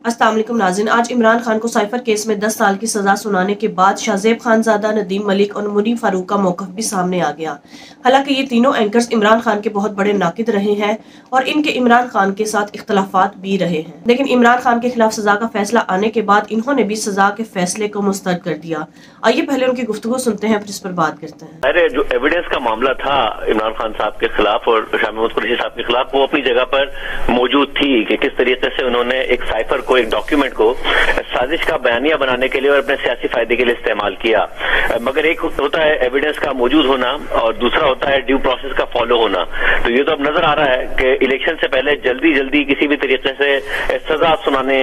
अस्सलाम वालेकुम नाज़रीन, आज इमरान खान को साइफर केस में 10 साल की सजा सुनाने के बाद शाहजेब खानजादा, नदीम मलिक और मुनीर फारूक का मौक़िफ़ भी सामने आ गया। हालांकि ये तीनों एंकर्स इमरान खान के बहुत बड़े नाकिद रहे हैं और इनके इमरान खान के साथ इख्तलाफात भी रहे हैं, लेकिन इमरान खान के खिलाफ सजा का फैसला आने के बाद इन्होंने भी सजा के फैसले को मुस्तरद कर दिया। आइए पहले उनकी गुफ्तगू सुनते हैं, फिर इस पर बात करते हैं। अरे जो एविडेंस का मामला था इमरान खान साहब के खिलाफ और शाह महमूद कुरैशी साहब के खिलाफ, वो अपनी जगह पर मौजूद थी कि किस तरीके से उन्होंने एक साइफर को, एक डॉक्यूमेंट को साजिश का बयानिया बनाने के लिए और अपने सियासी फायदे के लिए इस्तेमाल किया। मगर एक होता है एविडेंस का मौजूद होना और दूसरा होता है ड्यू प्रोसेस का फॉलो होना। तो ये तो अब नजर आ रहा है कि इलेक्शन से पहले जल्दी जल्दी किसी भी तरीके से सजा सुनाने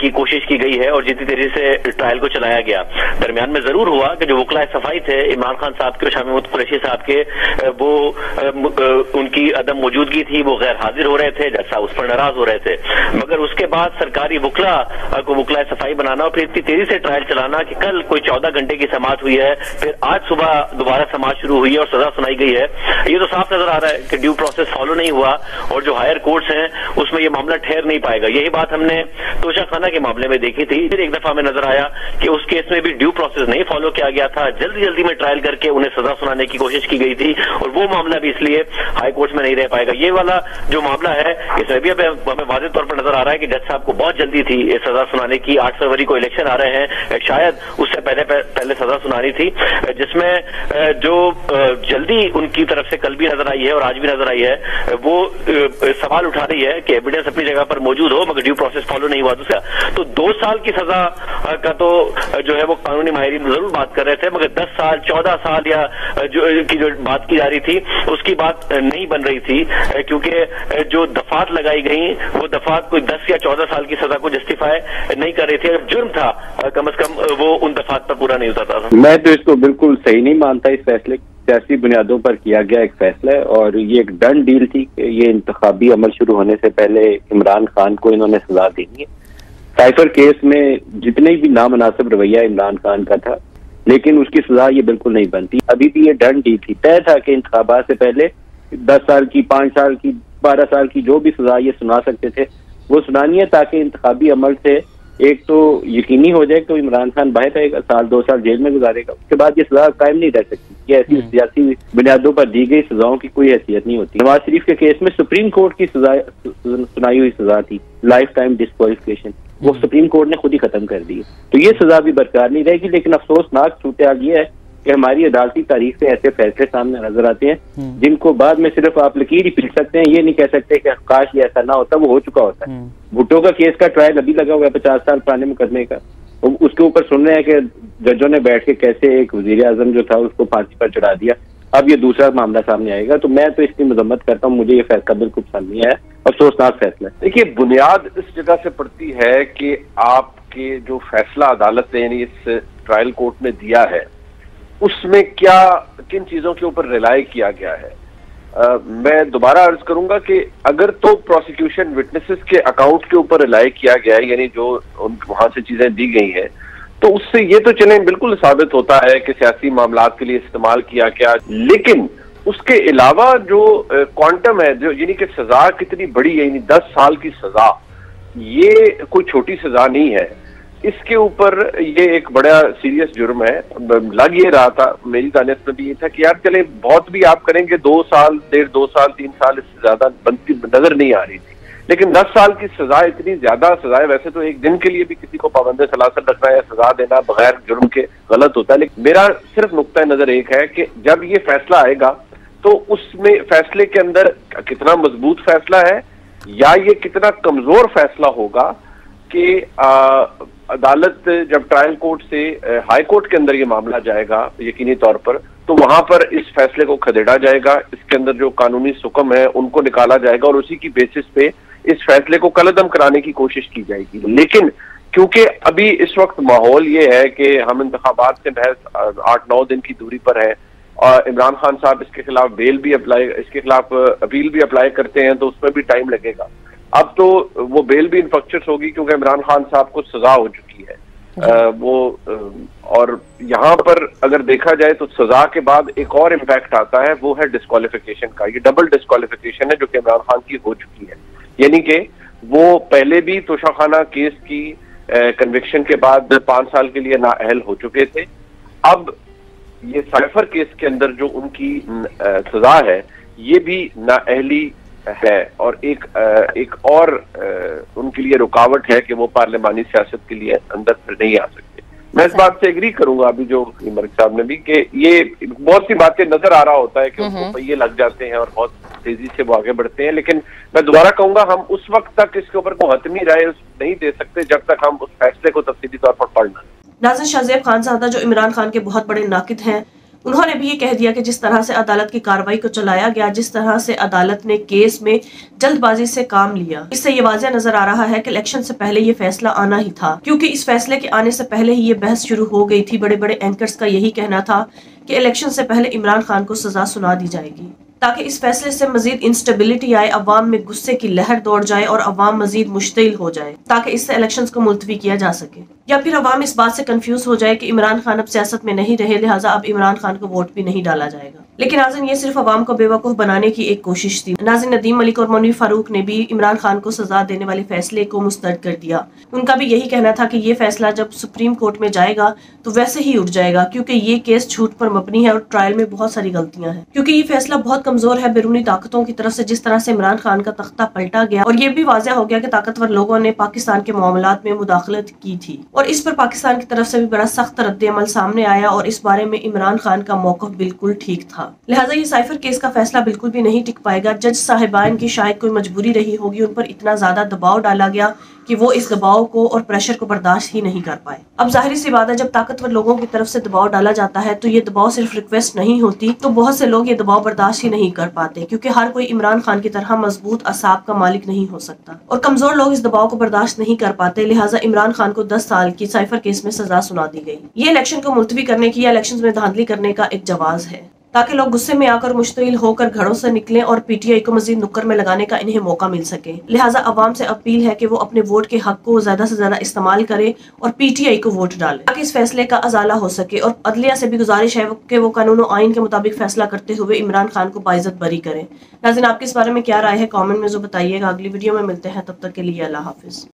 की कोशिश की गई है और जितनी तरीके से ट्रायल को चलाया गया। दरमियान में जरूर हुआ कि जो वकला सफाई थे इमरान खान साहब के और शाह महमूद कुरैशी साहब के, वो उनकी अदम मौजूदगी थी, वो गैर हाजिर हो रहे थे, जज साहब उस पर नाराज हो रहे थे। मगर उसके बाद सरकारी वकला को वकला सफाई बनाना और फिर इतनी तेजी से ट्रायल चलाना कि कल कोई 14 घंटे की समाअत हुई है, फिर आज सुबह दोबारा समाअत शुरू हुई है और सजा सुनाई गई है। ये तो साफ नजर आ रहा है कि ड्यू प्रोसेस फॉलो नहीं हुआ और जो हायर कोर्ट्स हैं उसमें ये मामला ठहर नहीं पाएगा। यही बात हमने तोशाखाना के मामले में देखी थी। फिर एक दफा में नजर आया कि उस केस में भी ड्यू प्रोसेस नहीं फॉलो किया गया था, जल्दी जल्दी में ट्रायल करके उन्हें सजा सुनाने की कोशिश की गई थी और वो मामला भी इसलिए हाई कोर्ट में नहीं रह पाएगा। ये वाला जो मामला है इसमें भी हमें वाज़ेह तौर पर नजर आ रहा है कि जज साहब को बहुत जल्दी थी सजा सुनाने की। 8 फरवरी को इलेक्शन आ रहे हैं, शायद उससे पहले सजा सुनानी थी, जिसमें जो जल्दी उनकी तरफ से कल भी नजर आई है और आज भी नजर आई है, वो सवाल उठा रही है कि एविडेंस अपनी जगह पर मौजूद हो मगर ड्यू प्रोसेस फॉलो नहीं हुआ। दूसरा तो 2 साल की सजा का तो जो है वो कानूनी माहिरीन जरूर बात कर रहे थे, मगर 10 साल 14 साल या जो बात की जा रही थी उसकी बात नहीं बन रही थी, क्योंकि जो दफात लगाई गई वो दफात कोई 10 या 14 साल की सजा को जस्टिफाई नहीं कर रही थी। अगर जुर्म था कम से कम वो उन दफात पर पूरा नहीं उतरता था। मैं तो इसको बिल्कुल सही नहीं मानता। इस फैसले सियासी बुनियादों पर किया गया एक फैसला है और ये एक डन डील थी कि ये इंतखाबी अमल शुरू होने से पहले इमरान खान को इन्होंने सजा देनी है। साइफर केस में जितने भी नामनासिब रवैया इमरान खान का था, लेकिन उसकी सजा ये बिल्कुल नहीं बनती। अभी भी ये डन डील थी, तय था कि इंतखाबात से पहले 10 साल की, 5 साल की, 12 साल की जो भी सजा ये सुना सकते थे वो सुनानी है, ताकि इंतखाबी अमल से एक तो यकीनी हो जाए कि इमरान खान बाहर रहेगा, 1-2 साल जेल में गुजारेगा, उसके बाद ये सजा कायम नहीं रह सकती। ये ऐसी सियासी बुनियादों पर दी गई सजाओं की कोई हैसियत नहीं होती। नवाज शरीफ के केस में सुप्रीम कोर्ट की सजा सुनाई हुई सजा थी, लाइफ टाइम डिस्क्वालिफिकेशन, वो सुप्रीम कोर्ट ने खुद ही खत्म कर दी। तो ये सजा भी बरकरार नहीं रहेगी। लेकिन अफसोसनाक सूरत ये है कि हमारी अदालती तारीख से ऐसे फैसले सामने नजर आते हैं जिनको बाद में सिर्फ आप लकीर ही पीट सकते हैं, ये नहीं कह सकते कि काश ये ऐसा ना होता, वो हो चुका होता है। भुट्टो का केस का ट्रायल अभी लगा हुआ है 50 साल पुराने मुकदमे का, उसके ऊपर सुन रहे हैं कि जजों ने बैठ के कैसे एक वजीर आजम जो था उसको फांसी पर चढ़ा दिया। अब ये दूसरा मामला सामने आएगा, तो मैं तो इसकी मजम्मत करता हूँ। मुझे ये फैसला बिल्कुल पसंद नहीं है, अफसोसनाक फैसला है। देखिए, बुनियाद इस जगह से पड़ती है कि आपके जो फैसला अदालत ने यानी इस ट्रायल कोर्ट ने दिया है उसमें किन चीजों के ऊपर रिलाई किया गया है। मैं दोबारा अर्ज करूंगा कि अगर तो प्रोसिक्यूशन विटनेसेस के अकाउंट के ऊपर रिलाई किया गया है, यानी जो वहां से चीजें दी गई हैं, तो उससे ये तो चलें बिल्कुल साबित होता है कि सियासी मामलात के लिए इस्तेमाल किया गया। लेकिन उसके अलावा जो क्वांटम है, जो यानी कि सजा कितनी बड़ी है, यानी 10 साल की सजा, ये कोई छोटी सजा नहीं है। इसके ऊपर ये एक बड़ा सीरियस जुर्म है। लग ये रहा था, मेरी दानिश में भी ये था कि यार चले बहुत भी आप करेंगे 2 साल, 1.5 साल, 3 साल, इससे ज्यादा बनती नजर नहीं आ रही थी। लेकिन 10 साल की सजा इतनी ज्यादा सजा है। वैसे तो एक दिन के लिए भी किसी को पाबंद सलासत रखना या सजा देना बगैर जुर्म के गलत होता है। लेकिन मेरा सिर्फ नुक्ता नजर एक है कि जब ये फैसला आएगा तो उसमें फैसले के अंदर कितना मजबूत फैसला है या ये कितना कमजोर फैसला होगा कि अदालत जब ट्रायल कोर्ट से हाई कोर्ट के अंदर ये मामला जाएगा यकीनी तौर पर, तो वहां पर इस फैसले को खदेड़ा जाएगा। इसके अंदर जो कानूनी सुकम है उनको निकाला जाएगा और उसी की बेसिस पे इस फैसले को कलअदम कराने की कोशिश की जाएगी। लेकिन क्योंकि अभी इस वक्त माहौल ये है कि हम इंतखाबात से महज 8-9 दिन की दूरी पर है और इमरान खान साहब इसके खिलाफ इसके खिलाफ अपील भी अप्लाई करते हैं, तो उसमें भी टाइम लगेगा। अब तो वो बेल भी इन्फेक्चस होगी क्योंकि इमरान खान साहब को सजा हो चुकी है। और यहाँ पर अगर देखा जाए तो सजा के बाद एक और इम्पैक्ट आता है, वो है डिस्क्वालिफिकेशन का। ये डबल डिस्क्वालिफिकेशन है जो कि इमरान खान की हो चुकी है, यानी कि وہ پہلے بھی توشہ کیس کی کنوکشن کے بعد 5 سال کے لیے نااہل ہو چکے تھے. اب یہ سائفر کیس کے اندر جو ان کی سزا ہے یہ بھی نااہلی ہے اور ایک اور ان کے لیے رکاوٹ ہے کہ وہ پارلیمانی سیاست کے لیے اندر پھر نہیں آ سکتے. میں اس بات سے ایگری کروں گا ابھی جو مرک صاحب نے بھی کہ یہ بہت سی باتیں نظر آ رہا ہوتا ہے کہ ان کو پہیے لگ جاتے ہیں اور بہت تیزی سے وہ آگے بڑھتے ہیں, لیکن میں دوبارہ کہوں گا ہم اس وقت تک اس کے اوپر کوئی حتمی رائے نہیں دے سکتے جب تک ہم اس فیصلے کو تفصیلی طور پر پڑھ نہ لیں. ناظرین, شاہ زیب خانزادہ جو عمران خان کے بہت بڑے ناقد ہیں, انہوں نے بھی یہ کہہ دیا کہ جس طرح سے عدالت کی کارروائی کو چلایا گیا, جس طرح سے عدالت نے کیس میں جلد بازی سے کام لیا, اس سے یہ واضح نظر آ رہا ہے کہ الیکشن سے پہلے یہ فیصلہ آنا ہی تھا, کیونکہ اس فیصلے کے آنے سے پہلے ہی یہ بحث شروع ہو گئی تھی. بڑے بڑے اینکرز کا یہی کہنا تھا کہ الیکشن سے پہلے عمران خان کو سزا سنا دی جائے گی تاکہ اس فیصلے سے مزید انسٹیبلٹی آئے, عوام میں غصے کی لہر دوڑ جائے اور عوام مزید مشتعل ہو جائے تاکہ اس سے الیکشنز کو ملتوی کیا جا سکے, یا پھر عوام اس بات سے کنفیوز ہو جائے کہ عمران خان اب سیاست میں نہیں رہے لہٰذا اب عمران خان کو ووٹ بھی نہیں ڈالا جائے گا. لیکن ناظرین, یہ صرف عوام کو بے وقوف بنانے کی ایک کوشش تھی. ناظرین, ندیم ملک اور منیر فاروق نے بھی عمران خان کو سزا دینے والے فیصلے کو مسترد کر دیا. ان کا بھی یہی کہنا تھا کہ یہ فیصلہ جب سپریم کورٹ میں جائے گا تو ویسے ہی اٹھ جائے گا, کیونکہ یہ کیس جھوٹ پر مبنی ہے اور ٹرائل میں بہت ساری غلطیاں ہیں, کیونکہ یہ فیصلہ بہت کمزور ہے بیرونی طاقتوں کی طرف سے. جس طرح سے عمران خان کا تختہ پلٹا گیا اور یہ بھی واضح ہو گیا کہ طاقتور لوگوں نے پاکستان کے معاملات میں مداخلت کی تھی, اور اس پر پاکستان کی طرف سے بھی بڑا سخت رد عمل سامنے آیا, اور اس بارے میں عمران خان کا موقف بالکل ٹھیک تھا. لہٰذا یہ سائفر کیس کا فیصلہ بالکل بھی نہیں ٹک پائے گا. جج صاحبان کی شاید کوئی مجبوری رہی ہوگی, ان پر اتنا زیادہ دباؤ ڈالا گیا کہ وہ اس دباؤ کو اور پریشر کو برداشت ہی نہیں کر پائے. اب ظاہری سی بات ہے, جب طاقتور لوگوں کی طرف سے دباؤ ڈالا جاتا ہے تو یہ دباؤ صرف ریکویسٹ نہیں ہوتی, تو بہت سے لوگ یہ دباؤ برداشت ہی نہیں کر پاتے, کیونکہ ہر کوئی عمران خان کی طرح مضبوط اعصاب کا مالک نہیں ہو سکتا, اور کمزور لوگ اس دباؤ کو برداشت نہیں کر پاتے. لہٰذا عمران خان کو 10 سال کی سائفر کیس میں سزا سنا دی گئی. یہ الیکشن کو ملتوی کرنے کی یا الیکشن میں دھاندلی کرنے کا ایک جواز ہے, تاکہ لوگ غصے میں آ کر مشتعل ہو کر گھروں سے نکلیں اور پی ٹی آئی کو مزید نکر میں لگانے کا انہیں موقع مل سکے. لہٰذا عوام سے اپیل ہے کہ وہ اپنے ووٹ کے حق کو زیادہ سے زیادہ استعمال کرے اور پی ٹی آئی کو ووٹ ڈالے تاکہ اس فیصلے کا ازالہ ہو سکے, اور عدلیہ سے بھی گزارش ہے کہ وہ قانون و آئین کے مطابق فیصلہ کرتے ہوئے عمران خان کو باعزت بری کریں. ناظرین, آپ کے اس بارے میں کیا رائے ہے؟ کامنٹ میں جو بتائیے گا. اگلی ویڈیو میں ملتے ہیں, تب تک کے لیے اللہ حافظ.